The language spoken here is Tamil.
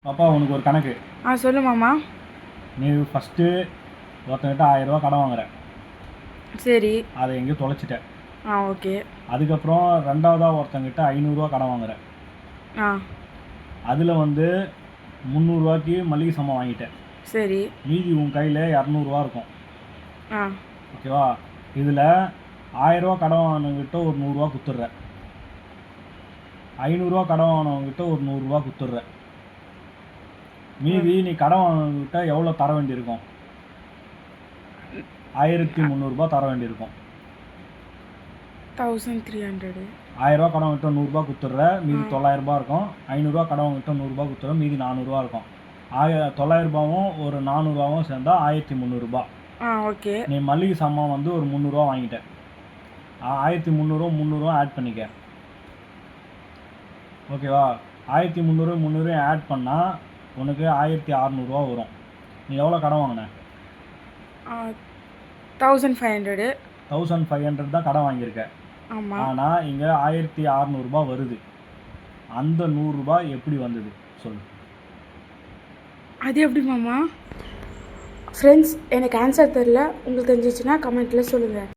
அப்பா உனக்கு ஒரு கணக்கு. சொல்லு மாமா. நீ ஃபஸ்ட்டு ஒருத்தங்கிட்ட 1000 ரூபா கடன் வாங்குற. சரி. அதை எங்கேயோ தொலைச்சிட்ட. ஓகே. அதுக்கப்புறம் ரெண்டாவதாக ஒருத்தங்கிட்ட 500 ரூபா கடன் வாங்குற. அதில் வந்து 300 ரூபாய்க்கு மளிகை சாமான் வாங்கிட்டேன். சரி. மீதி உன் கையில் 200 ரூபா இருக்கும். ஓகேவா? இதில் 1000 ரூபா கடன் வாங்கினவங்கிட்ட ஒரு 100 ரூபா குத்துடுற. 500 ரூபா கடன் வாங்கினவங்கிட்ட ஒரு 100 ரூபா குத்துடுற. மீதி நீ கடன் வாங்கிட்ட எவ்வளோ தர வேண்டியிருக்கும்? 1300 ரூபா தர வேண்டியிருக்கும். 1300. 1000 ரூபா கடன் வாங்கிட்ட 100 ரூபா குத்துடுற, மீதி 900 ரூபா இருக்கும். 500 ரூபா கடன் வாங்கிட்ட 100 ரூபா குத்துடுற, மீதி 400 ரூபா இருக்கும். 900 ரூபாவும் ஒரு 400 ரூபாவும் சேர்ந்தா 1300 ரூபா. ஓகே. நீ மளிகை சாமான் வந்து ஒரு 300 ரூபா வாங்கிட்ட. 1300 300 ஆட் பண்ணிக்க. ஓகேவா? 1300 300 ஆட் பண்ணால் உனக்கு 1600 ரூபா வரும். நீ எவ்வளோ கடன் வாங்கின? 1500. 1500 தான் கடன் வாங்கியிருக்க. ஆமாம். ஆனால் இங்கே 1600 ரூபா வருது. அந்த 100 ரூபாய் எப்படி வந்தது சொல்லு? அது எப்படி மாமா? ஃப்ரெண்ட்ஸ், எனக்கு ஆன்சர் தெரில. உங்களுக்கு தெரிஞ்சிச்சுன்னா கமெண்ட்டில் சொல்லுங்கள்.